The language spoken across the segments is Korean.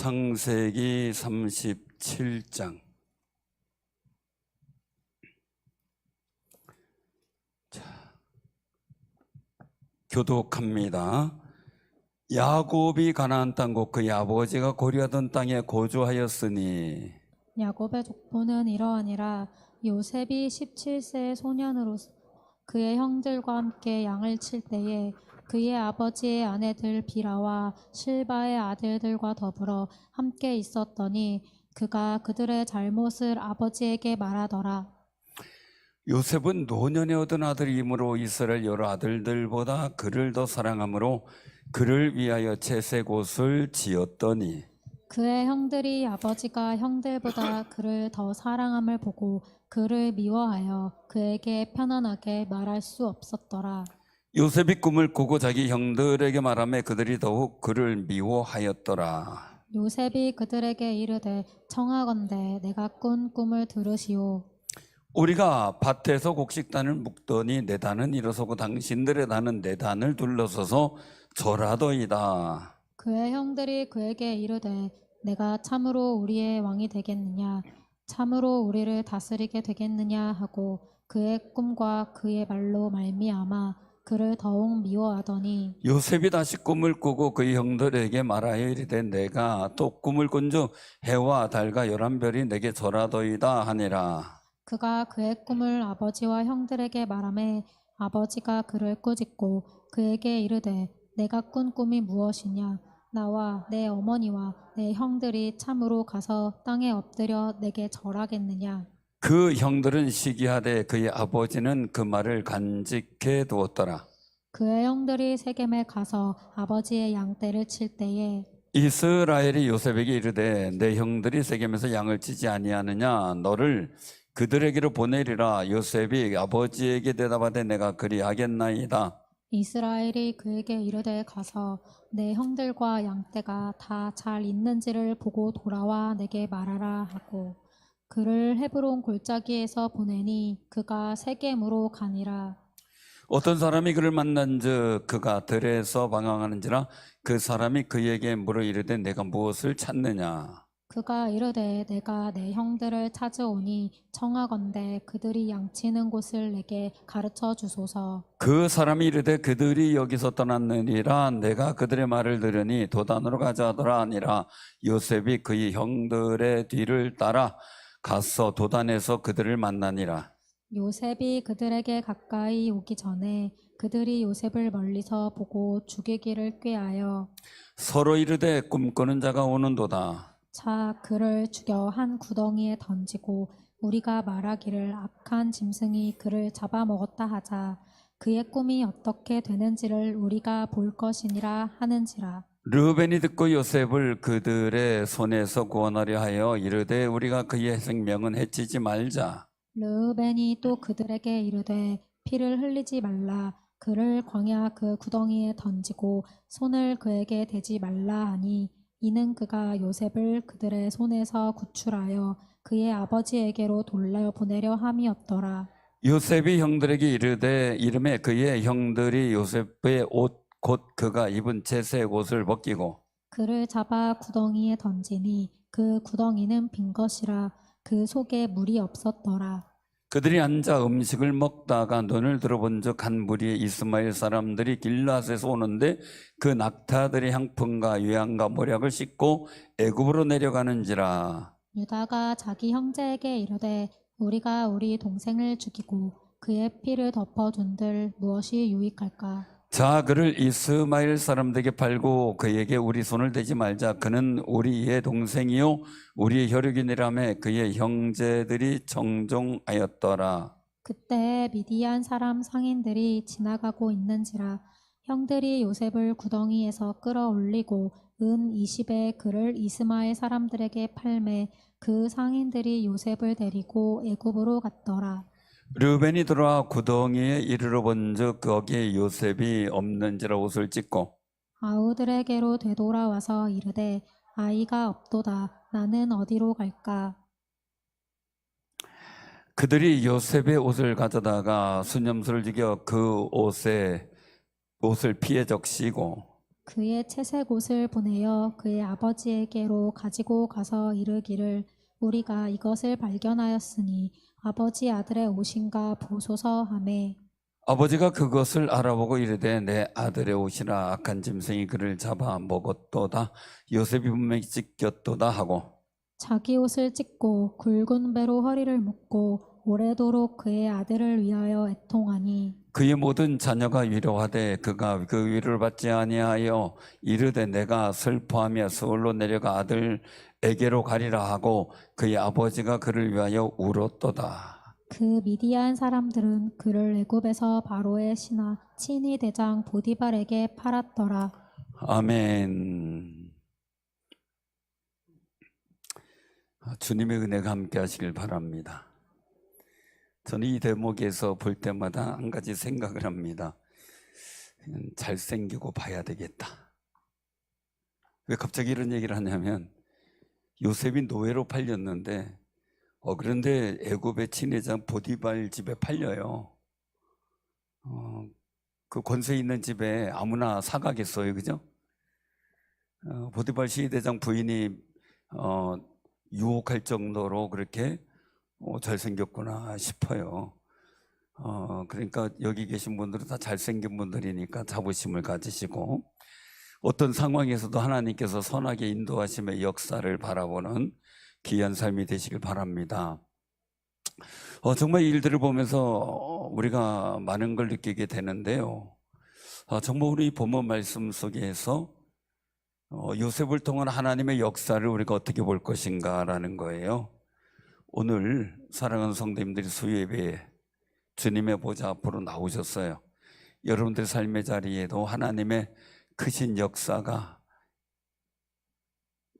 창세기 37장. 교독합니다. 야곱이 가나안 땅 곧 그의 아버지가 거류하던 땅에 거주하였으니 야곱의 족보는 이러하니라. 요셉이 17세의 소년으로 그의 형들과 함께 양을 칠 때에 그의 아버지의 아내들 비라와 실바의 아들들과 더불어 함께 있었더니 그가 그들의 잘못을 아버지에게 말하더라. 요셉은 노년에 얻은 아들이므로 이스라엘 여러 아들들보다 그를 더 사랑하므로 그를 위하여 채색 옷을 지었더니 그의 형들이 아버지가 형들보다 그를 더 사랑함을 보고 그를 미워하여 그에게 편안하게 말할 수 없었더라. 요셉이 꿈을 꾸고 자기 형들에게 말하며 그들이 더욱 그를 미워하였더라. 요셉이 그들에게 이르되 청하건대 내가 꾼 꿈을 들으시오. 우리가 밭에서 곡식단을 묶더니 내 단은 일어서고 당신들의 단은 내 단을 둘러서서 절하더이다. 그의 형들이 그에게 이르되 내가 참으로 우리의 왕이 되겠느냐, 참으로 우리를 다스리게 되겠느냐 하고 그의 꿈과 그의 말로 말미암아 그를 더욱 미워하더니 요셉이 다시 꿈을 꾸고 그의 형들에게 말하여 이르되 내가 또 꿈을 꾼즉 해와 달과 11별이 내게 절하더이다 하니라. 그가 그의 꿈을 아버지와 형들에게 말하매 아버지가 그를 꾸짖고 그에게 이르되 내가 꾼 꿈이 무엇이냐, 나와 내 어머니와 내 형들이 참으로 가서 땅에 엎드려 내게 절하겠느냐. 그 형들은 시기하되 그의 아버지는 그 말을 간직해 두었더라. 그의 형들이 세겜에 가서 아버지의 양떼를 칠 때에 이스라엘이 요셉에게 이르되 내 형들이 세겜에서 양을 치지 아니하느냐, 너를 그들에게로 보내리라. 요셉이 아버지에게 대답하되 내가 그리하겠나이다. 이스라엘이 그에게 이르되 가서 내 형들과 양떼가 다 잘 있는지를 보고 돌아와 내게 말하라 하고 그를 헤브론 골짜기에서 보내니 그가 세겜으로 가니라. 어떤 사람이 그를 만난즉 그가 들에서 방황하는지라 그 사람이 그에게 물어 이르되 내가 무엇을 찾느냐. 그가 이르되 내가 내 형들을 찾으오니 청하건대 그들이 양치는 곳을 내게 가르쳐 주소서. 그 사람이 이르되 그들이 여기서 떠났느니라. 내가 그들의 말을 들으니 도단으로 가자 하더라 하니라. 요셉이 그의 형들의 뒤를 따라 가서 도단에서 그들을 만나니라. 요셉이 그들에게 가까이 오기 전에 그들이 요셉을 멀리서 보고 죽이기를 꾀하여 서로 이르되 꿈꾸는 자가 오는도다. 자 그를 죽여 한 구덩이에 던지고 우리가 말하기를 악한 짐승이 그를 잡아먹었다 하자. 그의 꿈이 어떻게 되는지를 우리가 볼 것이니라 하는지라. 르벤이 듣고 요셉을 그들의 손에서 구원하려 하여 이르되 우리가 그의 생명은 해치지 말자. 르우벤이 또 그들에게 이르되 피를 흘리지 말라. 그를 광야 그 구덩이에 던지고 손을 그에게 대지 말라 하니 이는 그가 요셉을 그들의 손에서 구출하여 그의 아버지에게로 돌려보내려 함이었더라. 요셉이 형들에게 이르되 이름에 그의 형들이 요셉의 옷 곧 그가 입은 채색 옷을 벗기고 그를 잡아 구덩이에 던지니 그 구덩이는 빈 것이라. 그 속에 물이 없었더라. 그들이 앉아 음식을 먹다가 눈을 들어본즉 한 무리의 이스마엘 사람들이 길앗에서 오는데 그 낙타들이 향품과 유향과 모략을 싣고 애굽으로 내려가는지라. 유다가 자기 형제에게 이르되 우리가 우리 동생을 죽이고 그의 피를 덮어둔들 무엇이 유익할까? 자 그를 이스마엘 사람들에게 팔고 그에게 우리 손을 대지 말자. 그는 우리의 동생이요 우리의 혈육이니라며 그의 형제들이 정종하였더라. 그때 미디안 사람 상인들이 지나가고 있는지라. 형들이 요셉을 구덩이에서 끌어올리고 은 20에 그를 이스마엘 사람들에게 팔매 그 상인들이 요셉을 데리고 애굽으로 갔더라. 르벤이 들어와 구덩이에 이르러 본즉 거기에 요셉이 없는지라 옷을 찢고 아우들에게로 되돌아와서 이르되 아이가 없도다. 나는 어디로 갈까? 그들이 요셉의 옷을 가져다가 수념수를 죽여 그 옷을 피에 적시고 그의 채색 옷을 보내어 그의 아버지에게로 가지고 가서 이르기를 우리가 이것을 발견하였으니 아버지 아들의 옷인가 보소서 하매 아버지가 그것을 알아보고 이르되 내 아들의 옷이라 악한 짐승이 그를 잡아 먹었도다. 요셉이 분명히 찢겼도다 하고 자기 옷을 찢고 굵은 배로 허리를 묶고 오래도록 그의 아들을 위하여 애통하니 그의 모든 자녀가 위로하되 그가 그 위로를 받지 아니하여 이르되 내가 슬퍼하며 서울로 내려가 아들에게로 가리라 하고 그의 아버지가 그를 위하여 울었도다. 그 미디안 사람들은 그를 애굽에서 바로의 친위 대장 보디발에게 팔았더라. 아멘. 주님의 은혜가 함께 하시길 바랍니다. 저는 이 대목에서 볼 때마다 한 가지 생각을 합니다. 잘생기고 봐야 되겠다. 왜 갑자기 이런 얘기를 하냐면 요셉이 노예로 팔렸는데 그런데 애굽의 친위대장 보디발 집에 팔려요. 그 권세 있는 집에 아무나 사가겠어요, 그죠? 보디발 시대장 부인이 유혹할 정도로 그렇게 잘생겼구나 싶어요. 그러니까 여기 계신 분들은 다 잘생긴 분들이니까 자부심을 가지시고 어떤 상황에서도 하나님께서 선하게 인도하심의 역사를 바라보는 귀한 삶이 되시길 바랍니다. 정말 이 일들을 보면서 우리가 많은 걸 느끼게 되는데요. 정말 우리 본문 말씀 속에서 요셉을 통한 하나님의 역사를 우리가 어떻게 볼 것인가라는 거예요. 오늘 사랑하는 성도님들이 수요예배에 주님의 보좌 앞으로 나오셨어요. 여러분들 삶의 자리에도 하나님의 크신 역사가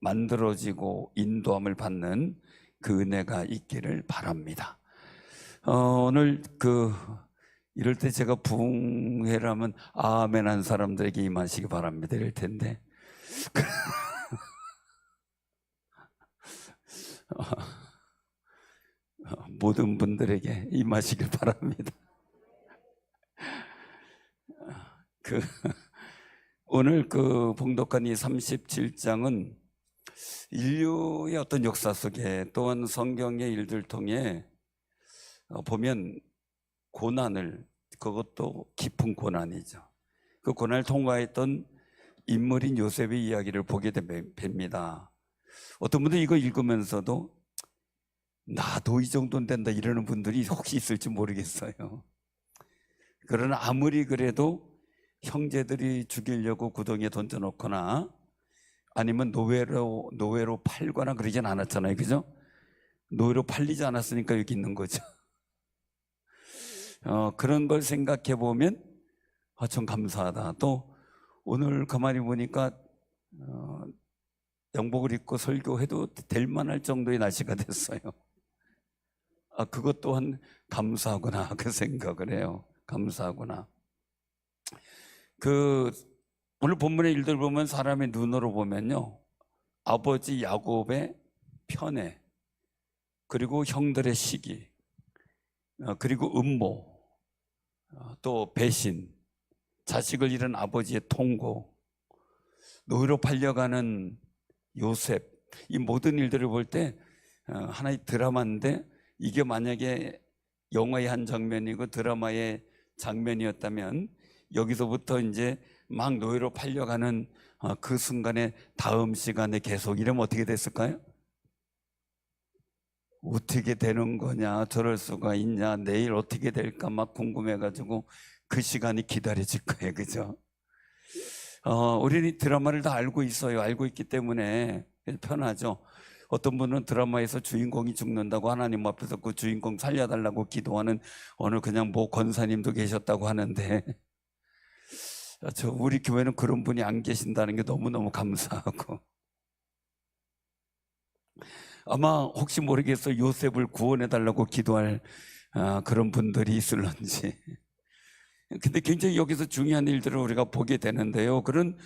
만들어지고 인도함을 받는 그 은혜가 있기를 바랍니다. 오늘 이럴 때 제가 부흥회라면 아멘 한 사람들에게 임하시기 바랍니다 이럴 텐데 모든 분들에게 임하시길 바랍니다. 오늘 봉독한 이 37장은 인류의 어떤 역사 속에 또한 성경의 일들 통해 보면 고난을, 그것도 깊은 고난이죠. 그 고난을 통과했던 인물인 요셉의 이야기를 보게 됩니다. 어떤 분들은 이거 읽으면서도 나도 이 정도는 된다 이러는 분들이 혹시 있을지 모르겠어요. 그러나 아무리 그래도 형제들이 죽이려고 구덩이에 던져놓거나 아니면 노예로 팔거나 그러진 않았잖아요, 그죠? 노예로 팔리지 않았으니까 여기 있는 거죠. 그런 걸 생각해 보면 참 감사하다. 또 오늘 가만히 보니까 양복을 입고 설교해도 될 만할 정도의 날씨가 됐어요. 그것 또한 감사하구나 그 생각을 해요. 감사하구나. 오늘 본문의 일들 보면 사람의 눈으로 보면요, 아버지 야곱의 편애, 그리고 형들의 시기, 그리고 음모, 또 배신, 자식을 잃은 아버지의 통고, 노예로 팔려가는 요셉, 이 모든 일들을 볼 때 하나의 드라마인데 이게 만약에 영화의 한 장면이고 드라마의 장면이었다면 여기서부터 이제 막 노예로 팔려가는 그 순간에 다음 시간에 계속 이러면 어떻게 됐을까요? 어떻게 되는 거냐, 저럴 수가 있냐, 내일 어떻게 될까 막 궁금해가지고 그 시간이 기다려질 거예요, 그죠? 우리는 이 드라마를 다 알고 있어요. 알고 있기 때문에 편하죠. 어떤 분은 드라마에서 주인공이 죽는다고 하나님 앞에서 그 주인공 살려달라고 기도하는 어느 그냥 권사님도 계셨다고 하는데 우리 교회는 그런 분이 안 계신다는 게 너무너무 감사하고, 아마 혹시 모르겠어요. 요셉을 구원해달라고 기도할 그런 분들이 있을런지. 근데 굉장히 여기서 중요한 일들을 우리가 보게 되는데요. 그런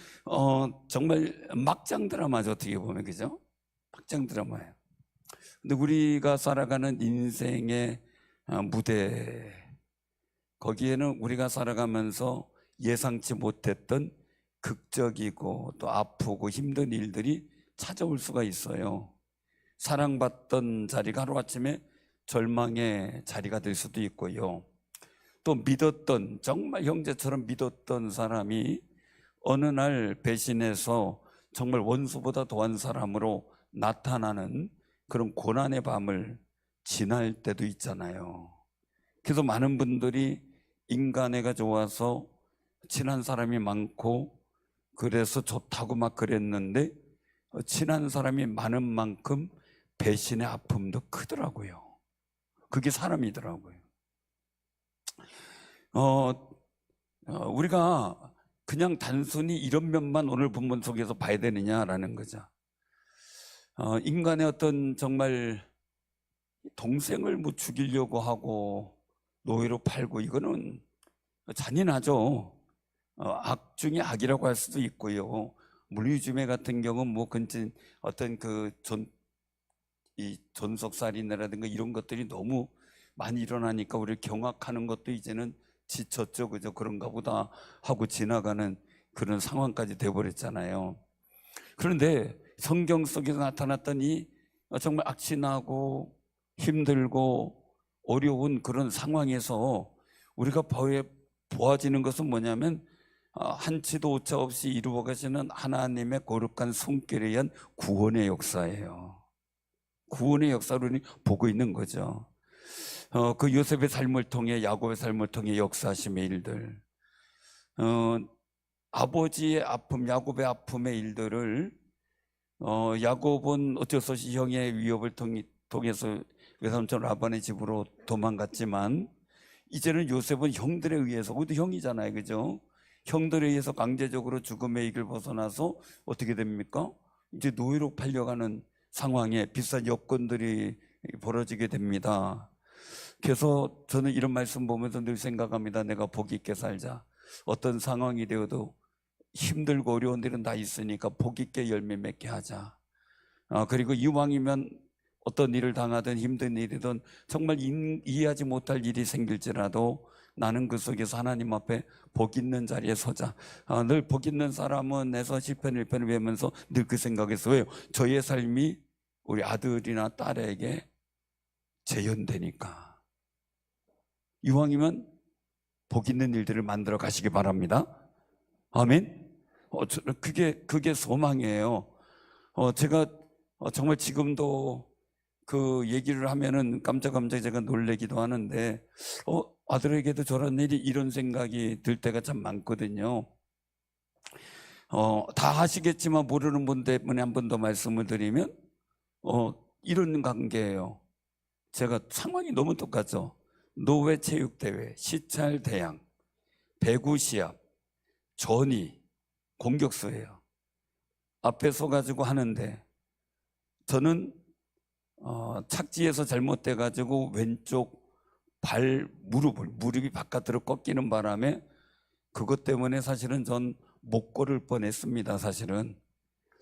정말 막장 드라마죠, 어떻게 보면, 그죠? 막장 드라마예요. 근데 우리가 살아가는 인생의 무대, 거기에는 우리가 살아가면서 예상치 못했던 극적이고 또 아프고 힘든 일들이 찾아올 수가 있어요. 사랑받던 자리가 하루아침에 절망의 자리가 될 수도 있고요. 또 믿었던, 정말 형제처럼 믿었던 사람이 어느 날 배신해서 정말 원수보다 더한 사람으로 나타나는 그런 고난의 밤을 지날 때도 있잖아요. 그래서 많은 분들이 인간애가 좋아서 친한 사람이 많고 그래서 좋다고 막 그랬는데 친한 사람이 많은 만큼 배신의 아픔도 크더라고요. 그게 사람이더라고요. 우리가 그냥 단순히 이런 면만 오늘 본문 속에서 봐야 되느냐라는 거죠. 인간의 어떤 정말 동생을 뭐 죽이려고 하고 노예로 팔고 이거는 잔인하죠. 악 중에 악이라고 할 수도 있고요. 물리주매 같은 경우는 뭐 어떤 이 존속살인이라든가 이런 것들이 너무 많이 일어나니까 우리를 경악하는 것도 이제는 지쳤죠. 그죠? 그런가 보다 하고 지나가는 그런 상황까지 돼버렸잖아요. 그런데 성경 속에서 나타났던 이 정말 악진하고 힘들고 어려운 그런 상황에서 우리가 보아지는 것은 뭐냐면 한치도 오차 없이 이루어 가시는 하나님의 거룩한 손길에 의한 구원의 역사예요. 구원의 역사를 보고 있는 거죠. 그 요셉의 삶을 통해, 야곱의 삶을 통해 역사하심의 일들, 아버지의 아픔, 야곱의 아픔의 일들을 야곱은 어쩔 수 없이 형의 위협을 통해서 외삼촌 라반의 집으로 도망갔지만 이제는 요셉은 형들에 의해서, 그것도 형이잖아요, 그죠? 형들에 의해서 강제적으로 죽음의 이익을 벗어나서 어떻게 됩니까? 이제 노예로 팔려가는 상황에 비싼 여건들이 벌어지게 됩니다. 그래서 저는 이런 말씀 보면서 늘 생각합니다. 내가 복 있게 살자. 어떤 상황이 되어도 힘들고 어려운 일은 다 있으니까 복 있게 열매 맺게 하자. 그리고 이왕이면 어떤 일을 당하든 힘든 일이든 정말 이해하지 못할 일이 생길지라도 나는 그 속에서 하나님 앞에 복 있는 자리에 서자. 늘 복 있는 사람은 내서 시편 1편을 외우면서 늘 그 생각에서 왜요? 저의 삶이 우리 아들이나 딸에게 재현되니까 이왕이면 복 있는 일들을 만들어 가시기 바랍니다. 아멘. 그게 소망이에요. 제가 정말 지금도 그 얘기를 하면은 깜짝깜짝 제가 놀래기도 하는데 아들에게도 저런 일이 이런 생각이 들 때가 참 많거든요. 다 하시겠지만 모르는 분 때문에 한 번 더 말씀을 드리면 이런 관계예요. 제가 상황이 너무 똑같죠. 노회 체육대회, 시찰 대항, 배구 시합, 전이, 공격수예요. 앞에 서가지고 하는데 저는 착지에서 잘못돼가지고 왼쪽 무릎이 바깥으로 꺾이는 바람에 그것 때문에 사실은 전 못 걸을 뻔했습니다. 사실은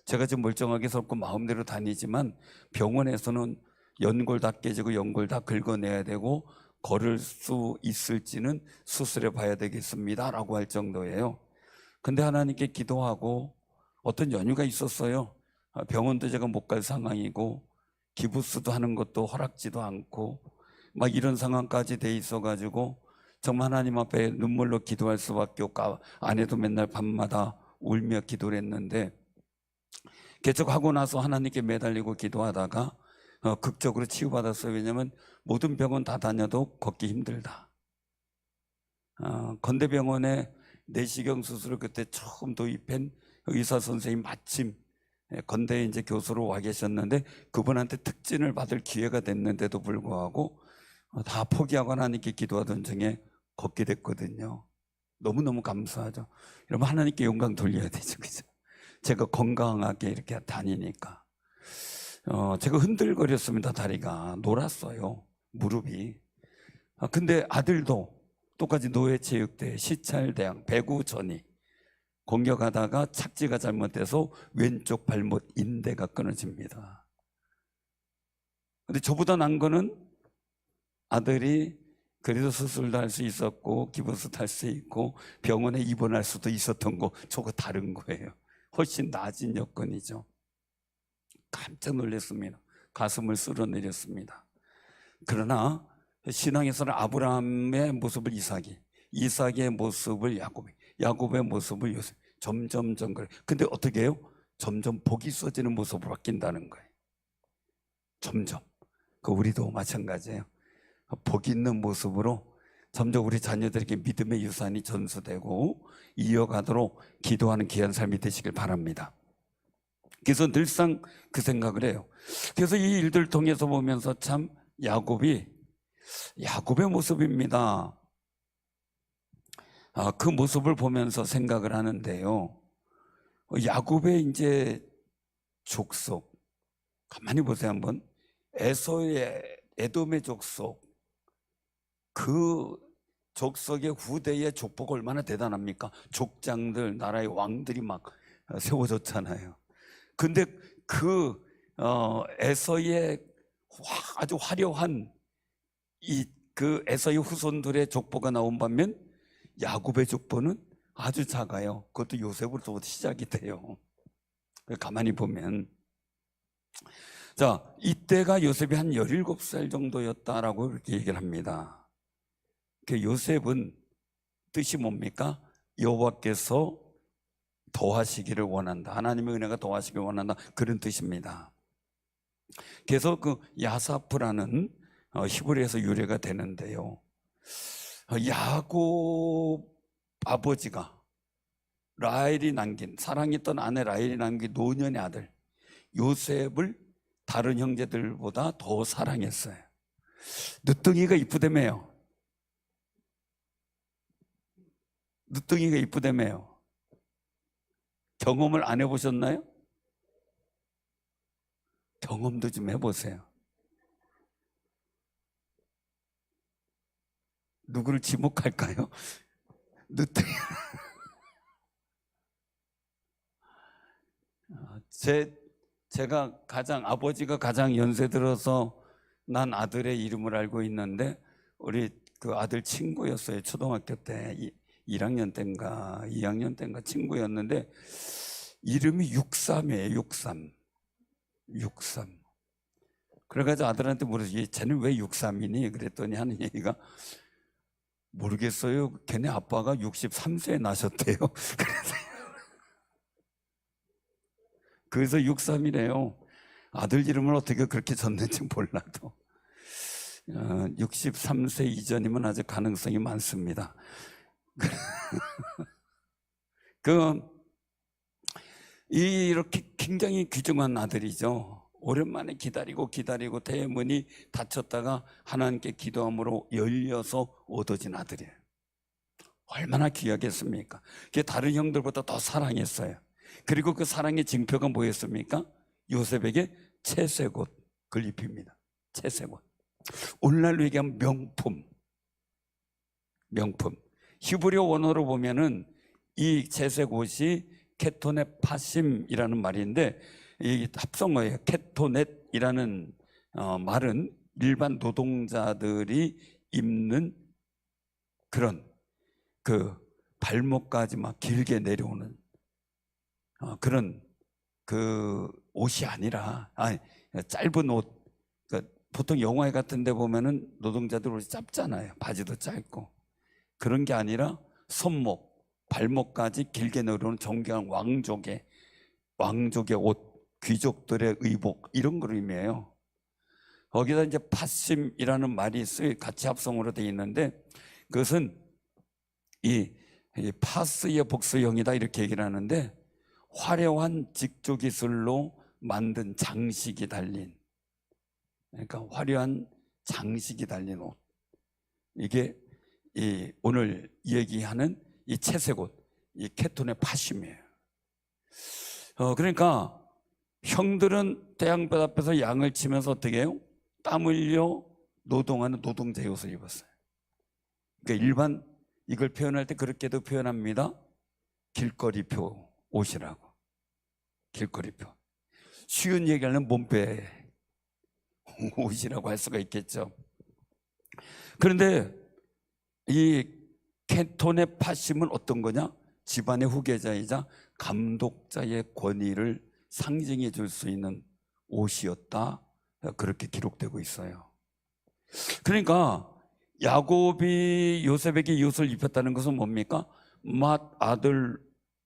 제가 지금 멀쩡하게 섰고 마음대로 다니지만 병원에서는 연골 다 깨지고 연골 다 긁어내야 되고 걸을 수 있을지는 수술해 봐야 되겠습니다 라고 할 정도예요. 근데 하나님께 기도하고 어떤 연유가 있었어요. 병원도 제가 못 갈 상황이고 기부스도 하는 것도 허락지도 않고 막 이런 상황까지 돼 있어가지고 정말 하나님 앞에 눈물로 기도할 수밖에 없고 아내도 맨날 밤마다 울며 기도를 했는데 개척하고 나서 하나님께 매달리고 기도하다가 극적으로 치유받았어요. 왜냐하면 모든 병원 다 다녀도 걷기 힘들다. 건대병원에 내시경 수술을 그때 처음 도입한 의사 선생님 마침 건대에 이제 교수로 와 계셨는데 그분한테 특진을 받을 기회가 됐는데도 불구하고 다 포기하고 하나님께 기도하던 중에 걷게 됐거든요. 너무너무 감사하죠. 여러분 하나님께 영광 돌려야 되죠. 그죠? 제가 건강하게 이렇게 다니니까 제가 흔들거렸습니다. 다리가 놀았어요. 무릎이. 근데 아들도 똑같이 노회체육대회, 시찰대항, 배구 전이 공격하다가 착지가 잘못돼서 왼쪽 발목 인대가 끊어집니다. 근데 저보다 난 거는 아들이 그래도 수술도 할 수 있었고 기부스도 할 수 있고 병원에 입원할 수도 있었던 거 저거 다른 거예요. 훨씬 낮은 여건이죠. 깜짝 놀랐습니다. 가슴을 쓸어내렸습니다. 그러나 신앙에서는 아브라함의 모습을 이삭이, 이삭의 모습을 야곱이, 야곱의 모습을 요셉, 점점 그래. 근데 어떻게 해요? 점점 복이 쏟아지는 모습으로 바뀐다는 거예요. 점점. 그 우리도 마찬가지예요. 복 있는 모습으로 점점 우리 자녀들에게 믿음의 유산이 전수되고 이어가도록 기도하는 귀한 삶이 되시길 바랍니다. 그래서 늘상 그 생각을 해요. 그래서 이 일들 통해서 보면서 참 야곱의 모습입니다. 그 모습을 보면서 생각을 하는데요. 야곱의 이제 족속, 가만히 보세요 한번. 에서의 에돔의 족속, 그 족속의 후대의 족보가 얼마나 대단합니까? 족장들, 나라의 왕들이 막 세워졌잖아요. 근데 그 에서의 아주 화려한 그 에서의 후손들의 족보가 나온 반면 야곱의 족보는 아주 작아요. 그것도 요셉으로부터 시작이 돼요. 가만히 보면, 자, 이때가 요셉이 한 17살 정도였다라고 이렇게 얘기를 합니다. 그 요셉은 뜻이 뭡니까? 여호와께서 더하시기를 원한다. 하나님의 은혜가 더하시기를 원한다. 그런 뜻입니다. 그래서 그 야사프라는 히브리에서 유래가 되는데요. 야곱 아버지가 라헬이 남긴, 사랑했던 아내 라헬이 남긴 노년의 아들 요셉을 다른 형제들보다 더 사랑했어요. 늦둥이가 이쁘다며요. 늦둥이가 이쁘다며요. 경험을 안 해보셨나요? 경험도 좀 해보세요. 누구를 지목할까요? 늦둥이. 제가 아버지가 가장 연세 들어서 난 아들의 이름을 알고 있는데 우리 그 아들 친구였어요. 초등학교 때 1학년 때인가 2학년 때인가 친구였는데 이름이 63이에요. 63. 그래가지고 아들한테 물었어요. 쟤는 왜 63이니? 그랬더니 하는 얘기가 모르겠어요. 걔네 아빠가 63세에 나셨대요. 그래서 63이래요. 아들 이름을 어떻게 그렇게 졌는지 몰라도 63세 이전이면 아직 가능성이 많습니다. 이렇게 굉장히 귀중한 아들이죠. 오랜만에 기다리고 대문이 닫혔다가 하나님께 기도함으로 열려서 얻어진 아들이에요. 얼마나 귀하겠습니까? 그게 다른 형들보다 더 사랑했어요. 그리고 그 사랑의 징표가 뭐였습니까? 요셉에게 채색옷을 입힙니다. 채색옷. 오늘날로 얘기하면 명품. 히브리어 원어로 보면은 이 채색옷이 케토넷 파심이라는 말인데 이 합성어예요. 케토넷이라는 말은 일반 노동자들이 입는 그런 그 발목까지 막 길게 내려오는 그런 그 옷이 아니라 짧은 옷. 그러니까 보통 영화에 같은 데 보면은 노동자들 옷이 짧잖아요. 바지도 짧고. 그런 게 아니라 손목, 발목까지 길게 내려오는 정교한 왕족의 옷, 귀족들의 의복 이런 걸 의미해요. 거기다 이제 파심이라는 말이 같이 합성으로 되어 있는데 그것은 이 파스의 복수형이다 이렇게 얘기를 하는데 화려한 직조 기술로 만든 장식이 달린, 그러니까 화려한 장식이 달린 옷. 이게 오늘 얘기하는 이 채색옷, 이 케톤의 파심이에요. 그러니까 형들은 태양볕 앞에서 양을 치면서 어떻게 해요? 땀 흘려 노동하는 노동자의 옷을 입었어요. 그러니까 일반 이걸 표현할 때 그렇게도 표현합니다. 길거리표 옷이라고. 길거리표. 쉬운 얘기하면 몸빼 옷이라고 할 수가 있겠죠. 그런데 이 켄톤의 파심은 어떤 거냐? 집안의 후계자이자 감독자의 권위를 상징해 줄 수 있는 옷이었다. 그렇게 기록되고 있어요. 그러니까 야곱이 요셉에게 이 옷을 입혔다는 것은 뭡니까? 맏 아들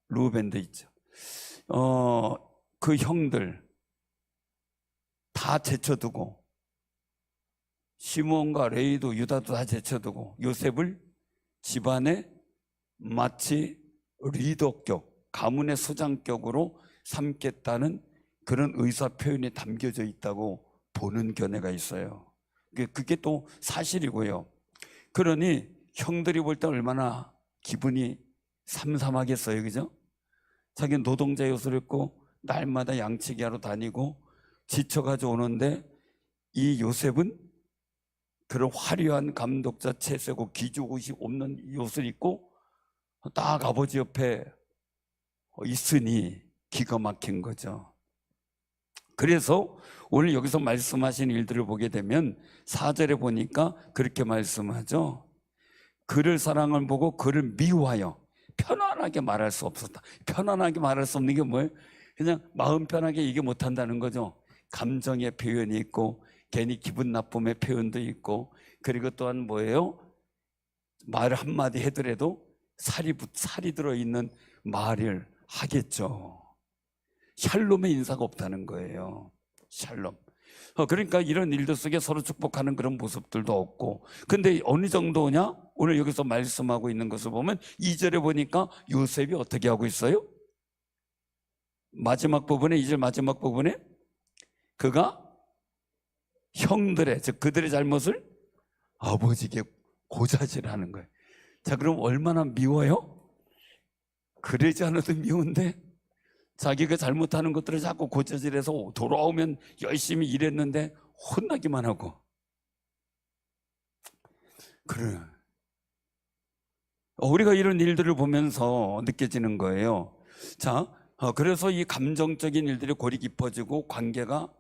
루벤도 있죠. 그 형들 다 제쳐두고, 시몬과 레위도 유다도 다 제쳐두고 요셉을 집안의 마치 리더격, 가문의 수장격으로 삼겠다는 그런 의사 표현이 담겨져 있다고 보는 견해가 있어요. 그게 또 사실이고요. 그러니 형들이 볼 때 얼마나 기분이 삼삼하겠어요, 그죠? 자기는 노동자 옷을 입고 날마다 양치기 하러 다니고 지쳐가지고 오는데, 이 요셉은 그런 화려한 감독자 채색옷, 기죽옷이 없는 이 옷을 입고 딱 아버지 옆에 있으니 기가 막힌 거죠. 그래서 오늘 여기서 말씀하신 일들을 보게 되면 4절에 보니까 그렇게 말씀하죠. 그를 사랑을 보고 그를 미워하여 편안하게 말할 수 없었다. 편안하게 말할 수 없는 게 뭐예요? 그냥 마음 편하게 얘기 못한다는 거죠. 감정의 표현이 있고, 괜히 기분 나쁨의 표현도 있고, 그리고 또한 뭐예요? 말 한마디 해더라도 살이 들어있는 말을 하겠죠. 샬롬의 인사가 없다는 거예요. 샬롬. 그러니까 이런 일들 속에 서로 축복하는 그런 모습들도 없고, 근데 어느 정도냐? 오늘 여기서 말씀하고 있는 것을 보면 2절에 보니까 요셉이 어떻게 하고 있어요? 마지막 부분에, 2절 마지막 부분에 그가 형들의, 즉 그들의 잘못을 아버지에게 고자질하는 거예요. 자, 그럼 얼마나 미워요? 그러지 않아도 미운데 자기가 잘못하는 것들을 자꾸 고자질해서 돌아오면 열심히 일했는데 혼나기만 하고. 그래. 우리가 이런 일들을 보면서 느껴지는 거예요. 자, 그래서 이 감정적인 일들이 골이 깊어지고 관계가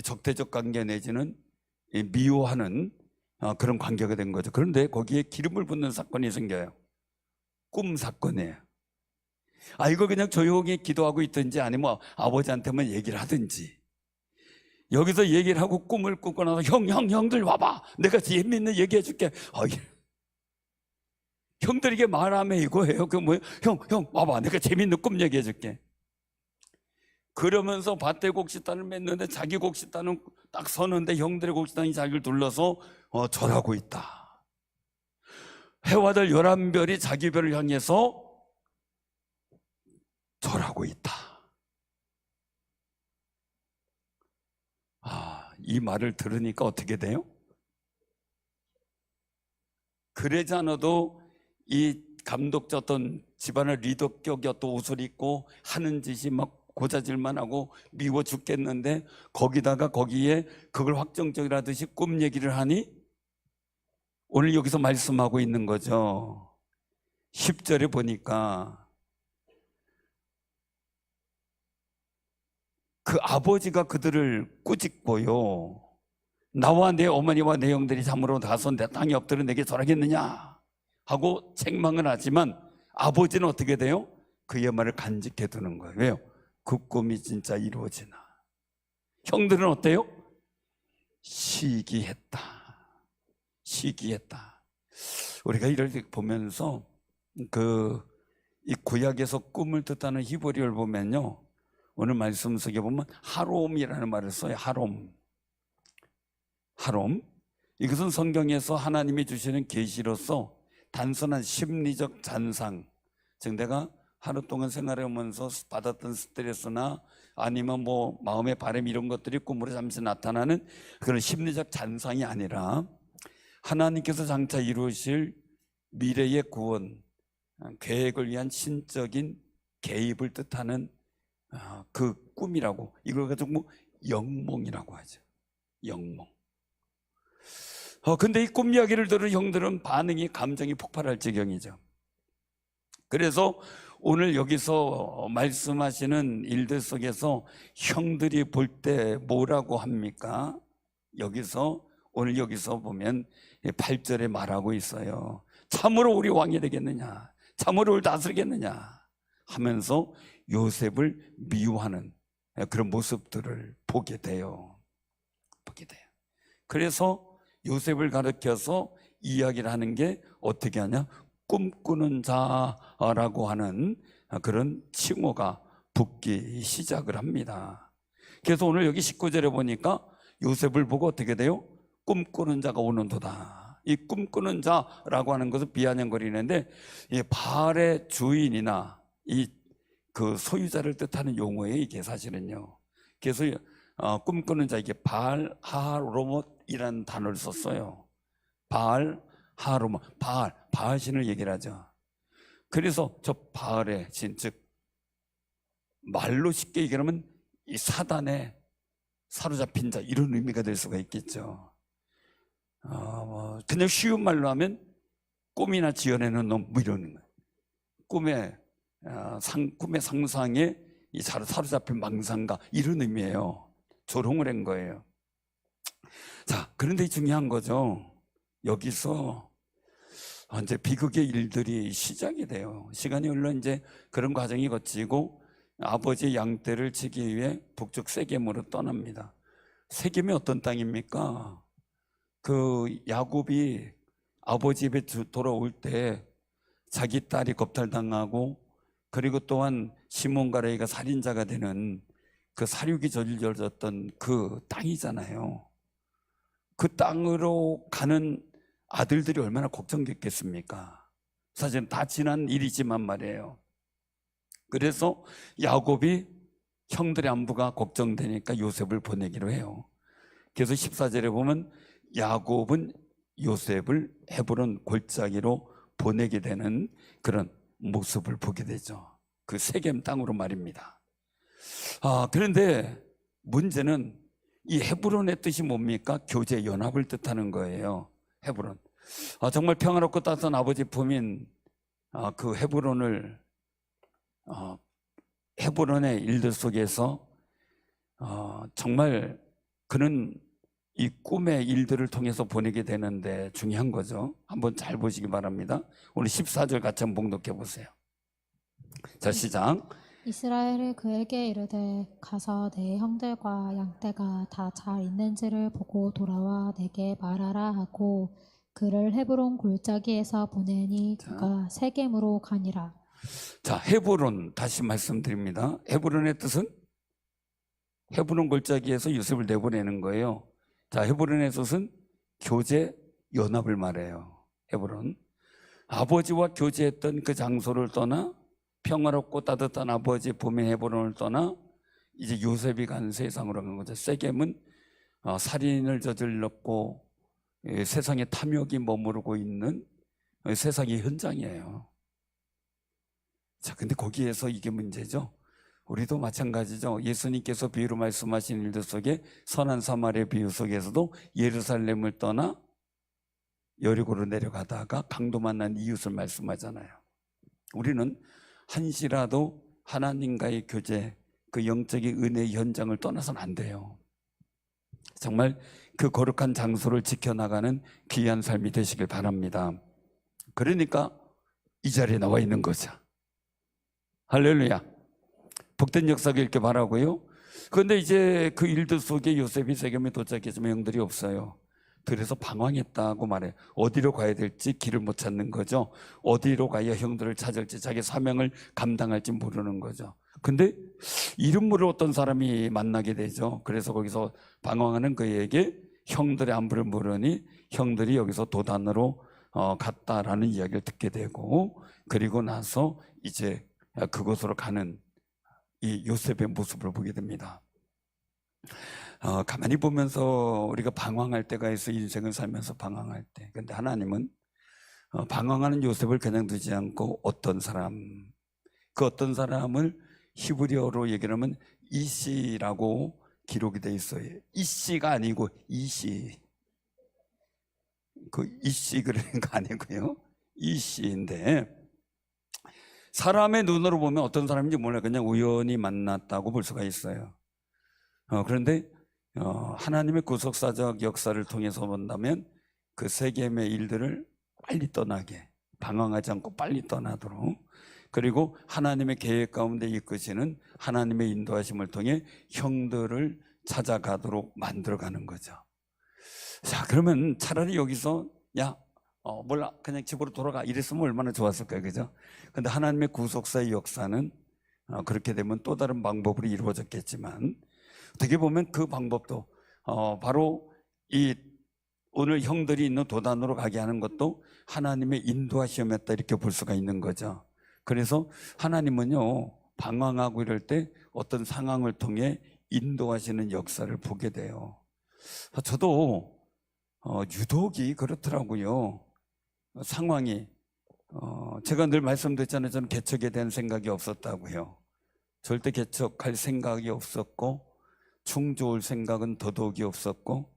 적대적 관계 내지는 미워하는 그런 관계가 된 거죠. 그런데 거기에 기름을 붓는 사건이 생겨요. 꿈 사건이에요. 이거 그냥 조용히 기도하고 있든지 아니면 아버지한테만 얘기를 하든지, 여기서 얘기를 하고 꿈을 꾸고 나서 형들 와봐, 내가 재밌는 얘기해 줄게. 형들에게 말하면 이거예요. 그 뭐예요? 형 와봐, 내가 재밌는 꿈 얘기해 줄게. 그러면서 밭에 곡식단을 맺는데 자기 곡식단은 딱 서는데 형들의 곡식단이 자기를 둘러서 절하고 있다. 해와들 11별이 자기 별을 향해서 절하고 있다. 이 말을 들으니까 어떻게 돼요? 그러지 않아도 이 감독자 어떤 집안의 리더격이었던 옷을 입고 하는 짓이 막 고자질만 하고 미워 죽겠는데, 거기다가 거기에 그걸 확정적이라듯이 꿈 얘기를 하니 오늘 여기서 말씀하고 있는 거죠. 10절에 보니까 그 아버지가 그들을 꾸짖고요, 나와 내 어머니와 내 형들이 잠으로 가서 내 땅에 엎드려 내게 절하겠느냐 하고 책망을 하지만, 아버지는 어떻게 돼요? 그의 말을 간직해 두는 거예요. 왜요? 그 꿈이 진짜 이루어지나. 형들은 어때요? 시기했다. 우리가 이럴 때 보면서 이 구약에서 꿈을 뜻하는 히브리어를 보면요, 오늘 말씀 속에 보면 하롬이라는 말을 써요. 하롬. 이것은 성경에서 하나님이 주시는 계시로서 단순한 심리적 잔상, 즉 내가 하루 동안 생활하면서 받았던 스트레스나 아니면 뭐 마음의 바람 이런 것들이 꿈으로 잠시 나타나는 그런 심리적 잔상이 아니라 하나님께서 장차 이루실 미래의 구원, 계획을 위한 신적인 개입을 뜻하는 그 꿈이라고, 이걸 가지고 영몽이라고 하죠. 영몽. 근데 이 꿈 이야기를 들은 형들은 반응이, 감정이 폭발할 지경이죠. 그래서 오늘 여기서 말씀하시는 일들 속에서 형들이 볼 때 뭐라고 합니까? 오늘 여기서 보면 8절에 말하고 있어요. 참으로 우리 왕이 되겠느냐, 참으로 우리 다스리겠느냐 하면서 요셉을 미워하는 그런 모습들을 보게 돼요. 그래서 요셉을 가르쳐서 이야기를 하는 게 어떻게 하냐, 꿈꾸는 자라고 하는 그런 칭호가 붙기 시작을 합니다. 그래서 오늘 여기 19절에 보니까 요셉을 보고 어떻게 돼요? 꿈꾸는 자가 오는도다. 이 꿈꾸는 자라고 하는 것은 비아냥거리는데, 이 바알의 주인이나 이 그 소유자를 뜻하는 용어예요, 이게 사실은요. 그래서 꿈꾸는 자, 이게 바알 하로못이라는 단어를 썼어요. 바알 하로못, 바알 신을 얘기를 하죠. 그래서 저 바알의 신, 즉 말로 쉽게 얘기하면 이 사단에 사로잡힌 자, 이런 의미가 될 수가 있겠죠. 그냥 쉬운 말로 하면 꿈이나 지어내는 놈, 뭐 이런 거예요. 꿈의 상상에 이 사로잡힌 망상가, 이런 의미예요. 조롱을 한 거예요. 자, 그런데 중요한 거죠. 여기서 이제 비극의 일들이 시작이 돼요. 시간이 흘러 이제 그런 과정이 거치고 아버지의 양떼를 치기 위해 북쪽 세겜으로 떠납니다. 세겜이 어떤 땅입니까? 그 야곱이 아버지 집에 돌아올 때 자기 딸이 겁탈당하고, 그리고 또한 시몬과 레위가 살인자가 되는 그 사륙이 저질렀던 그 땅이잖아요. 그 땅으로 가는 아들들이 얼마나 걱정됐겠습니까? 사실은 다 지난 일이지만 말이에요. 그래서 야곱이 형들의 안부가 걱정되니까 요셉을 보내기로 해요. 그래서 14절에 보면 야곱은 요셉을 헤브론 골짜기로 보내게 되는 그런 모습을 보게 되죠. 그 세겜 땅으로 말입니다. 그런데 문제는 이 헤브론의 뜻이 뭡니까? 교제, 연합을 뜻하는 거예요. 헤브론. 정말 평화롭고 따뜻한 아버지 품인 그 헤브론을 헤브론의 일들 속에서 정말 그는 이 꿈의 일들을 통해서 보내게 되는데 중요한 거죠. 한번 잘 보시기 바랍니다. 오늘 14절 같이 한번 봉독해 보세요. 자, 시작. 이스라엘이 그에게 이르되 가서 내 형들과 양떼가 다 잘 있는지를 보고 돌아와 내게 말하라 하고 그를 헤브론 골짜기에서 보내니 그가 세겜으로 가니라. 자, 헤브론 다시 말씀드립니다. 헤브론의 뜻은 헤브론 골짜기에서 요셉을 내보내는 거예요. 자, 헤브론의 뜻은 교제, 연합을 말해요. 헤브론. 아버지와 교제했던 그 장소를 떠나 평화롭고 따뜻한 아버지 품의 헤브론을 떠나 이제 요셉이 간 세상으로 간 거죠. 세겜은 살인을 저질렀고 세상에 탐욕이 머무르고 있는 세상의 현장이에요. 자, 근데 거기에서 이게 문제죠. 우리도 마찬가지죠. 예수님께서 비유로 말씀하신 일들 속에 선한 사마리아 비유 속에서도 예루살렘을 떠나 여리고로 내려가다가 강도 만난 이웃을 말씀하잖아요. 우리는 한시라도 하나님과의 교제, 그 영적인 은혜의 현장을 떠나서는 안 돼요. 정말 그 거룩한 장소를 지켜나가는 귀한 삶이 되시길 바랍니다. 그러니까 이 자리에 나와 있는 거죠. 할렐루야. 복된 역사가 있길 바라고요. 그런데 이제 그 일들 속에 요셉이 세겜에 도착했지만 형들이 없어요. 그래서 방황했다고 말해요. 어디로 가야 될지 길을 못 찾는 거죠. 어디로 가야 형들을 찾을지, 자기 사명을 감당할지 모르는 거죠. 근데 이름으로 어떤 사람이 만나게 되죠. 그래서 거기서 방황하는 그에게 형들의 안부를 물으니 형들이 여기서 도단으로 갔다라는 이야기를 듣게 되고, 그리고 나서 이제 그곳으로 가는 이 요셉의 모습을 보게 됩니다. 가만히 보면서 우리가 방황할 때가 있어, 인생을 살면서 방황할 때. 근데 하나님은 방황하는 요셉을 그냥 두지 않고 어떤 사람, 그 어떤 사람을 히브리어로 얘기를 하면 이시라고 기록이 돼 있어요. 이시가 아니고 이시. 그 이시 그러는 거 아니고요. 이시인데 사람의 눈으로 보면 어떤 사람인지 몰라요. 그냥 우연히 만났다고 볼 수가 있어요. 그런데 하나님의 구속사적 역사를 통해서 본다면 그 세겜의 일들을 빨리 떠나게, 방황하지 않고 빨리 떠나도록, 그리고 하나님의 계획 가운데 이끄시는 하나님의 인도하심을 통해 형들을 찾아가도록 만들어가는 거죠. 자, 그러면 차라리 여기서 몰라, 그냥 집으로 돌아가 이랬으면 얼마나 좋았을까요, 그죠? 근데 하나님의 구속사의 역사는 그렇게 되면 또 다른 방법으로 이루어졌겠지만, 어떻게 보면 그 방법도 바로 이 오늘 형들이 있는 도단으로 가게 하는 것도 하나님의 인도하심이었다, 이렇게 볼 수가 있는 거죠. 그래서 하나님은요, 방황하고 이럴 때 어떤 상황을 통해 인도하시는 역사를 보게 돼요. 저도 유독이 그렇더라고요. 상황이 제가 늘 말씀드렸잖아요. 저는 개척에 대한 생각이 없었다고요. 절대 개척할 생각이 없었고, 충주 올 생각은 더더욱이 없었고,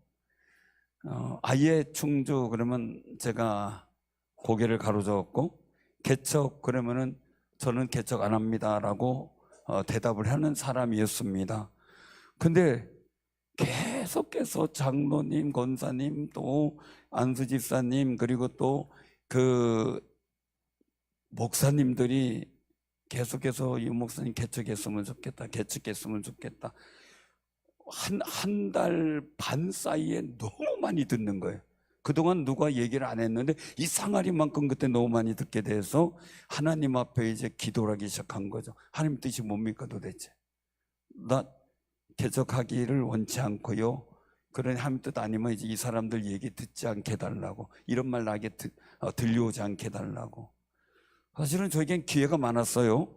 아예 충주 그러면 제가 고개를 가로저었고, 개척 그러면은 저는 개척 안 합니다라고 대답을 하는 사람이었습니다. 근데 계속해서 장로님, 권사님, 또 안수 집사님, 그리고 또 그 목사님들이 계속해서 이 목사님 개척했으면 좋겠다, 개척했으면 좋겠다, 한 달 반 사이에 너무 많이 듣는 거예요. 그동안 누가 얘기를 안 했는데 이 상아리만큼 그때 너무 많이 듣게 돼서 하나님 앞에 이제 기도를 하기 시작한 거죠. 하나님 뜻이 뭡니까 도대체? 나 개척하기를 원치 않고요, 그러니 하나님 뜻 아니면 이제 이 사람들 얘기 듣지 않게 해달라고, 이런 말 나에게 들려오지 않게 해달라고. 사실은 저에겐 기회가 많았어요.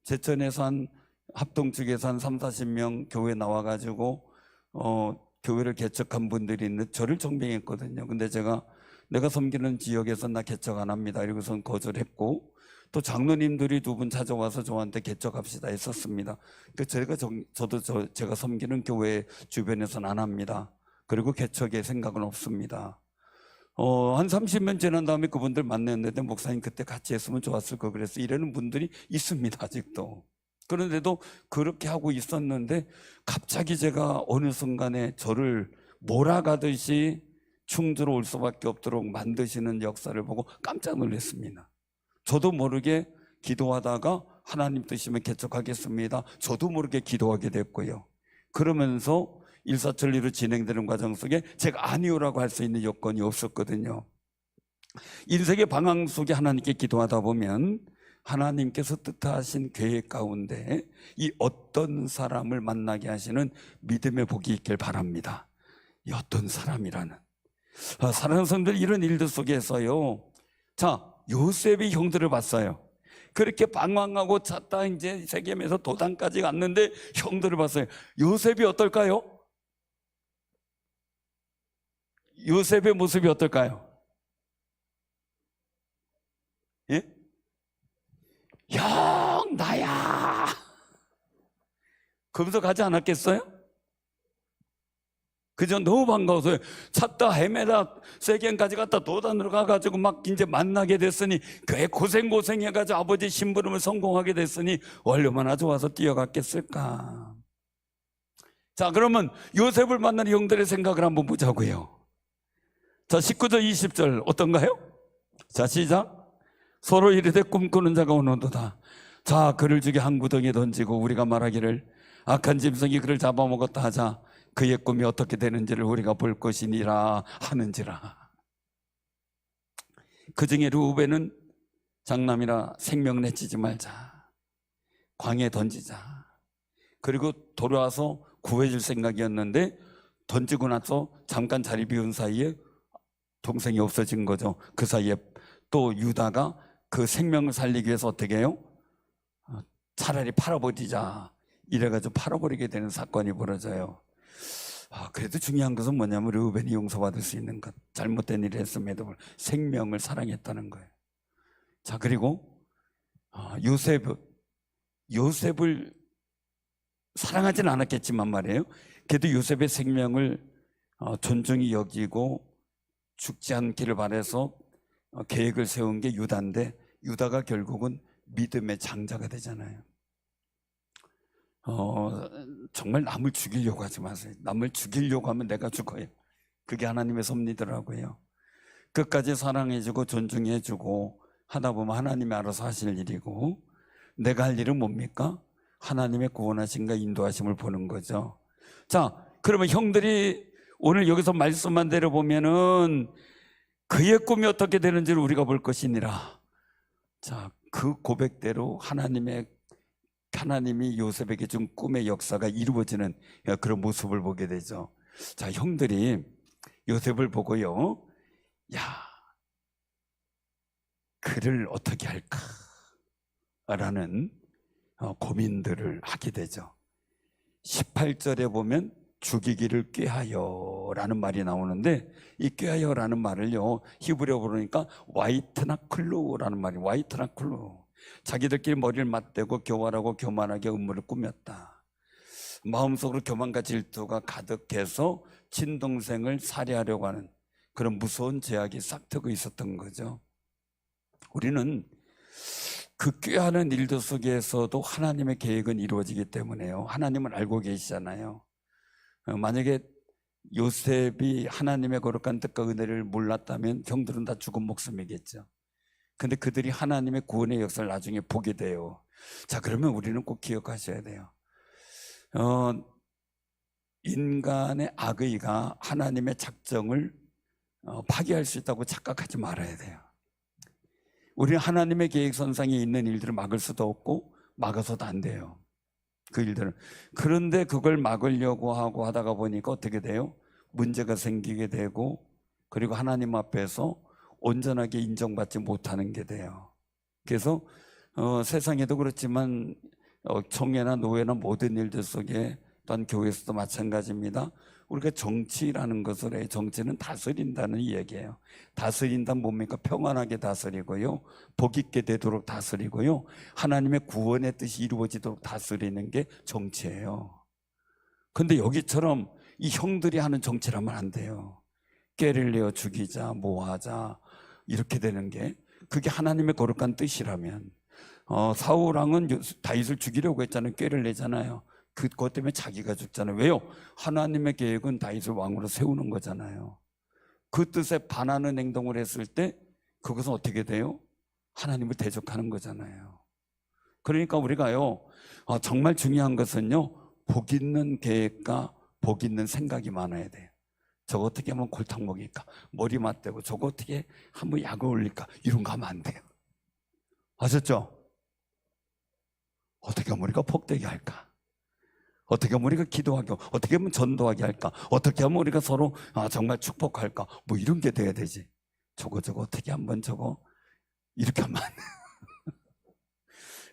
제천에서 한 합동 측에서 한 30-40명 교회 나와가지고 교회를 개척한 분들이 있는데 저를 청빙했거든요. 근데 내가 섬기는 지역에서 나 개척 안 합니다 이러고선 거절했고, 또 장로님들이 2분 찾아와서 저한테 개척합시다 했었습니다. 저도 제가 섬기는 교회 주변에서는 안 합니다. 그리고 개척의 생각은 없습니다. 한 30년 지난 다음에 그분들 만났는데 목사님 그때 같이 했으면 좋았을 거 그래서 이러는 분들이 있습니다, 아직도. 그런데도 그렇게 하고 있었는데 갑자기 제가 어느 순간에 저를 몰아가듯이 충주로 올 수밖에 없도록 만드시는 역사를 보고 깜짝 놀랐습니다. 저도 모르게 기도하다가 하나님 뜻이면 개척하겠습니다, 저도 모르게 기도하게 됐고요. 그러면서 일사천리로 진행되는 과정 속에 제가 아니오라고 할 수 있는 여건이 없었거든요. 인생의 방황 속에 하나님께 기도하다 보면 하나님께서 뜻하신 계획 가운데 이 어떤 사람을 만나게 하시는 믿음의 복이 있길 바랍니다. 이 어떤 사람이라는, 사랑하는 성도들, 이런 일들 속에서요, 자, 요셉이 형들을 봤어요. 그렇게 방황하고 찾다 이제 세겜에서 도단까지 갔는데 형들을 봤어요. 요셉이 어떨까요? 요셉의 모습이 어떨까요? 예? 형, 나야! 그러면서 가지 않았겠어요? 그죠? 너무 반가워서요. 찾다 헤매다 세겜까지 갔다 도단으로 가가지고 막 이제 만나게 됐으니, 그 고생해가지고 아버지 심부름을 성공하게 됐으니 얼마나 좋아서 뛰어갔겠을까. 자, 그러면 요셉을 만난 형들의 생각을 한번 보자고요. 자, 19절 20절 어떤가요? 자, 시작. 서로 이르되 꿈꾸는 자가 오는도다. 자, 그를 죽여 한 구덩이에 던지고 우리가 말하기를 악한 짐승이 그를 잡아먹었다 하자. 그의 꿈이 어떻게 되는지를 우리가 볼 것이니라 하는지라. 그 중에 르우벤은 장남이라 생명 내치지 말자, 광야에 던지자. 그리고 돌아와서 구해줄 생각이었는데 던지고 나서 잠깐 자리 비운 사이에 동생이 없어진 거죠. 그 사이에 또 유다가 그 생명을 살리기 위해서 어떻게 해요? 차라리 팔아버리자 이래가지고 팔아버리게 되는 사건이 벌어져요. 그래도 중요한 것은 뭐냐면 르우벤이 용서받을 수 있는 것, 잘못된 일을 했음에도 불구하고 생명을 사랑했다는 거예요. 자, 그리고 요셉을 사랑하지는 않았겠지만 말이에요, 그래도 요셉의 생명을 존중히 여기고 죽지 않기를 바라서 계획을 세운 게 유다인데, 유다가 결국은 믿음의 장자가 되잖아요. 정말 남을 죽이려고 하지 마세요. 남을 죽이려고 하면 내가 죽어요. 그게 하나님의 섭리더라고요. 끝까지 사랑해주고 존중해주고 하다 보면 하나님이 알아서 하실 일이고, 내가 할 일은 뭡니까? 하나님의 구원하심과 인도하심을 보는 거죠. 자, 그러면 형들이 오늘 여기서 말씀만 내려보면은 그의 꿈이 어떻게 되는지를 우리가 볼 것이니라. 자, 그 고백대로 하나님이 요셉에게 준 꿈의 역사가 이루어지는 그런 모습을 보게 되죠. 자, 형들이 요셉을 보고요, 야, 그를 어떻게 할까? 라는 고민들을 하게 되죠. 18절에 보면 죽이기를 꾀하여 라는 말이 나오는데, 이 꾀하여 라는 말을요, 히브리어 부르니까 와이트나클루라는 말이, 와이트나클루. 자기들끼리 머리를 맞대고 교활하고 교만하게 음모를 꾸몄다. 마음속으로 교만과 질투가 가득해서 친동생을 살해하려고 하는 그런 무서운 제약이 싹트고 있었던 거죠. 우리는 그 꾀하는 일들 속에서도 하나님의 계획은 이루어지기 때문에요. 하나님은 알고 계시잖아요. 만약에 요셉이 하나님의 거룩한 뜻과 은혜를 몰랐다면 형들은 다 죽은 목숨이겠죠. 근데 그들이 하나님의 구원의 역사를 나중에 보게 돼요. 자, 그러면 우리는 꼭 기억하셔야 돼요. 인간의 악의가 하나님의 작정을 파괴할 수 있다고 착각하지 말아야 돼요. 우리는 하나님의 계획선상에 있는 일들을 막을 수도 없고 막아서도 안 돼요. 그 일들은. 그런데 그걸 막으려고 하고 하다가 보니까 어떻게 돼요? 문제가 생기게 되고, 그리고 하나님 앞에서 온전하게 인정받지 못하는 게 돼요. 그래서 세상에도 그렇지만 총회나 노회나 모든 일들 속에, 또한 교회에서도 마찬가지입니다. 우리가 정치라는 것을 해. 정치는 다스린다는 얘기예요. 다스린다는 뭡니까? 평안하게 다스리고요, 복 있게 되도록 다스리고요, 하나님의 구원의 뜻이 이루어지도록 다스리는 게 정치예요. 근데 여기처럼 이 형들이 하는 정치라면 안 돼요. 꾀를 내어 죽이자, 모하자, 이렇게 되는 게, 그게 하나님의 거룩한 뜻이라면, 사울왕은 다윗을 죽이려고 했잖아요. 꾀를 내잖아요. 그것 때문에 자기가 죽잖아요. 왜요? 하나님의 계획은 다윗을 왕으로 세우는 거잖아요. 그 뜻에 반하는 행동을 했을 때 그것은 어떻게 돼요? 하나님을 대적하는 거잖아요. 그러니까 우리가요, 정말 중요한 것은요, 복 있는 계획과 복 있는 생각이 많아야 돼요. 저거 어떻게 하면 골탕 먹일까? 머리 맞대고 저거 어떻게 하면 약을 올릴까? 이런 거 하면 안 돼요. 아셨죠? 어떻게 하면 우리가 복되게 할까? 어떻게 하면 우리가 기도하게, 어떻게 하면 전도하게 할까? 어떻게 하면 우리가 서로 정말 축복할까? 뭐 이런 게 돼야 되지. 저거 어떻게 한번 저거 이렇게 하면 안 돼.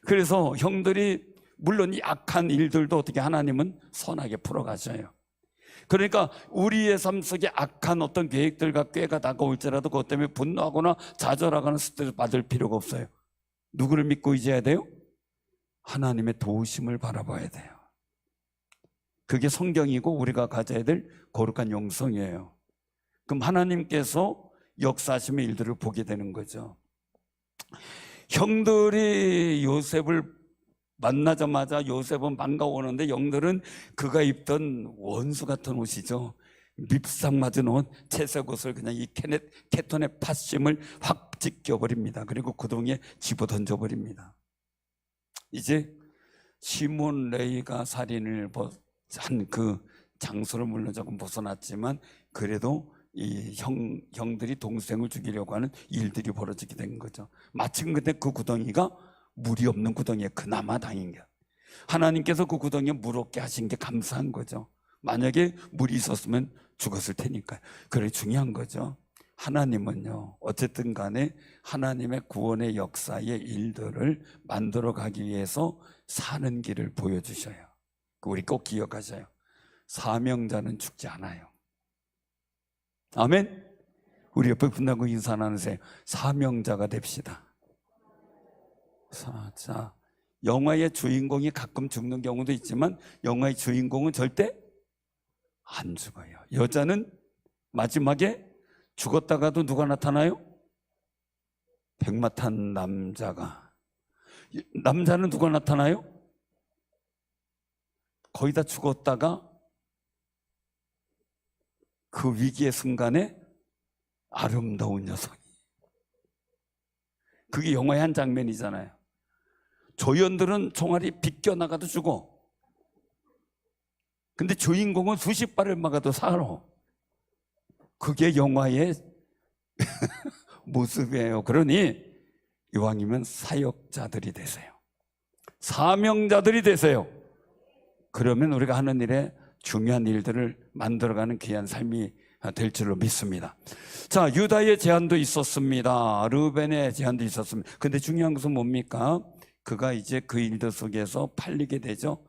그래서 형들이 물론 이 악한 일들도 어떻게 하나님은 선하게 풀어가셔요. 그러니까 우리의 삶 속에 악한 어떤 계획들과 꾀가 다가올지라도 그것 때문에 분노하거나 좌절하거나 스트레스 받을 필요가 없어요. 누구를 믿고 의지해야 돼요? 하나님의 도우심을 바라봐야 돼요. 그게 성경이고 우리가 가져야 될 거룩한 영성이에요. 그럼 하나님께서 역사하심의 일들을 보게 되는 거죠. 형들이 요셉을 만나자마자 요셉은 반가워하는데, 형들은 그가 입던 원수 같은 옷이죠. 밉상 맞은 옷, 채색 옷을 그냥 이 캐톤의 팥심을 확 찢겨버립니다. 그리고 구덩이에 집어 던져버립니다. 이제 시몬 레위가 살인을 한 그 장소를 물론 조금 벗어났지만, 그래도 이 형들이 동생을 죽이려고 하는 일들이 벌어지게 된 거죠. 마침 그때 그 구덩이가 물이 없는 구덩이에 그나마 다행인 게, 하나님께서 그 구덩이에 물 없게 하신 게 감사한 거죠. 만약에 물이 있었으면 죽었을 테니까요. 그래 중요한 거죠. 하나님은요, 어쨌든 간에 하나님의 구원의 역사의 일들을 만들어 가기 위해서 사는 길을 보여주셔요. 우리 꼭 기억하셔요. 사명자는 죽지 않아요. 아멘. 우리 옆에 분하고 인사 나누세요. 사명자가 됩시다. 자, 영화의 주인공이 가끔 죽는 경우도 있지만 영화의 주인공은 절대 안 죽어요. 여자는 마지막에 죽었다가도 누가 나타나요? 백마 탄 남자가. 남자는 누가 나타나요? 거의 다 죽었다가 그 위기의 순간에 아름다운 여성이. 그게 영화의 한 장면이잖아요. 조연들은 총알이 비껴나가도 죽어. 근데 주인공은 수십 발을 막아도 살아. 그게 영화의 모습이에요. 그러니 이왕이면 사역자들이 되세요. 사명자들이 되세요. 그러면 우리가 하는 일에 중요한 일들을 만들어가는 귀한 삶이 될 줄로 믿습니다. 자, 유다의 제안도 있었습니다. 르벤의 제안도 있었습니다. 근데 중요한 것은 뭡니까? 그가 이제 그 일들 속에서 팔리게 되죠.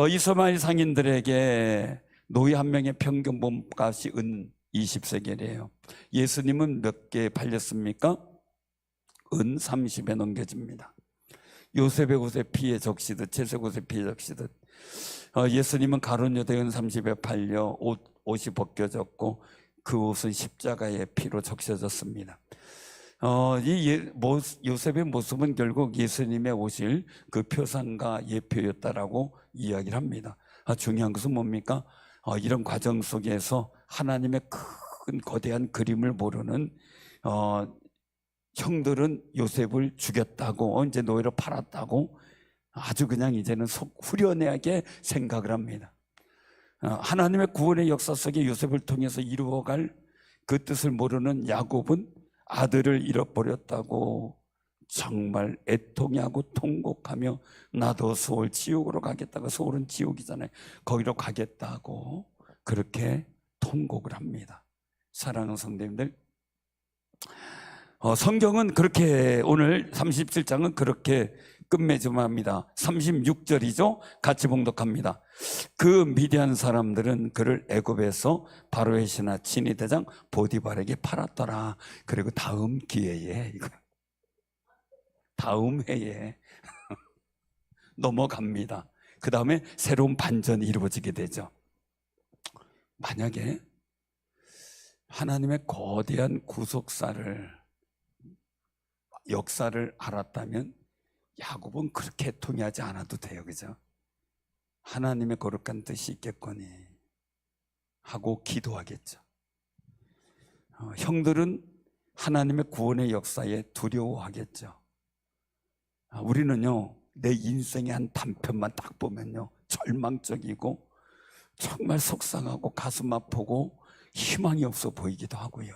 이스마엘 상인들에게 노예 한 명의 평균 몸값이 은 20세겔이에요. 예수님은 몇 개 팔렸습니까? 은 30에 넘겨집니다. 요셉의 옷에 피에 적시듯 채색 옷에 피에 적시듯 예수님은 가룟 유다의 은 30에 팔려 옷이 벗겨졌고 그 옷은 십자가의 피로 적셔졌습니다. 요셉의 모습은 결국 예수님의 오실 그 표상과 예표였다라고 이야기를 합니다. 중요한 것은 뭡니까? 이런 과정 속에서 하나님의 큰 거대한 그림을 모르는 형들은 요셉을 죽였다고, 이제 노예로 팔았다고 아주 그냥 이제는 후련하게 생각을 합니다. 하나님의 구원의 역사 속에 요셉을 통해서 이루어갈 그 뜻을 모르는 야곱은 아들을 잃어버렸다고 정말 애통해하고 통곡하며 나도 서울 지옥으로 가겠다고, 서울은 지옥이잖아요. 거기로 가겠다고 그렇게 통곡을 합니다. 사랑하는 성도님들, 성경은 그렇게, 오늘 37장은 그렇게 끝맺음합니다. 36절이죠. 같이 봉독합니다. 그 미디안 사람들은 그를 애굽에서 바로의 신하 친위 대장 보디발에게 팔았더라. 그리고 다음 기회에, 다음 해에 넘어갑니다. 그 다음에 새로운 반전이 이루어지게 되죠. 만약에 하나님의 거대한 역사를 알았다면 야곱은 그렇게 애통해하지 않아도 돼요. 그죠? 하나님의 거룩한 뜻이 있겠거니 하고 기도하겠죠. 형들은 하나님의 구원의 역사에 두려워하겠죠. 우리는요, 내 인생의 한 단편만 딱 보면요, 절망적이고 정말 속상하고 가슴 아프고 희망이 없어 보이기도 하고요,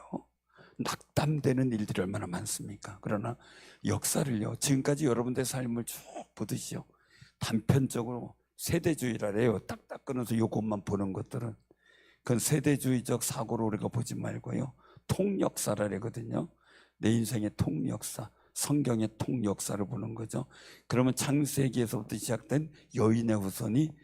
낙담되는 일들이 얼마나 많습니까? 그러나 역사를요, 지금까지 여러분들의 삶을 쭉 보듯이요, 단편적으로 세대주의라래요. 딱딱 끊어서 요것만 보는 것들은, 그건 세대주의적 사고로 우리가 보지 말고요, 통역사라거든요. 내 인생의 통역사, 성경의 통역사를 보는 거죠. 그러면 창세기에서부터 시작된 여인의 후손이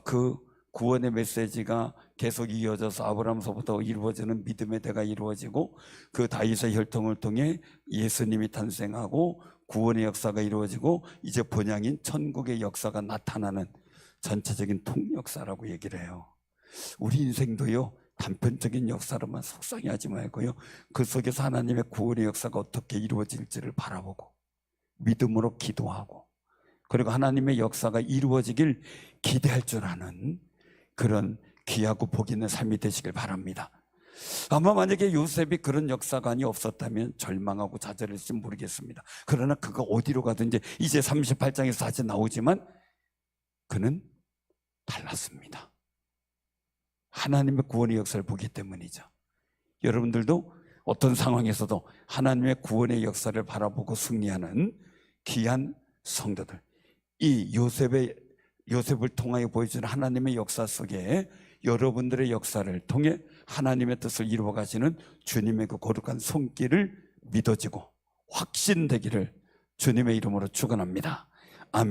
그 구원의 메시지가 계속 이어져서 아브라함서부터 이루어지는 믿음의 대가 이루어지고, 그 다윗의 혈통을 통해 예수님이 탄생하고 구원의 역사가 이루어지고, 이제 본향인 천국의 역사가 나타나는 전체적인 통역사라고 얘기를 해요. 우리 인생도요, 단편적인 역사로만 속상해하지 말고요, 그 속에서 하나님의 구원의 역사가 어떻게 이루어질지를 바라보고 믿음으로 기도하고, 그리고 하나님의 역사가 이루어지길 기대할 줄 아는 그런 귀하고 복 있는 삶이 되시길 바랍니다. 아마 만약에 요셉이 그런 역사관이 없었다면 절망하고 좌절했을지 모르겠습니다. 그러나 그가 어디로 가든지, 이제 38장에서 다시 나오지만 그는 달랐습니다. 하나님의 구원의 역사를 보기 때문이죠. 여러분들도 어떤 상황에서도 하나님의 구원의 역사를 바라보고 승리하는 귀한 성도들, 이 요셉을 통하여 보여주는 하나님의 역사 속에 여러분들의 역사를 통해 하나님의 뜻을 이루어 가시는 주님의 그 거룩한 손길을 믿어지고 확신되기를 주님의 이름으로 축원합니다.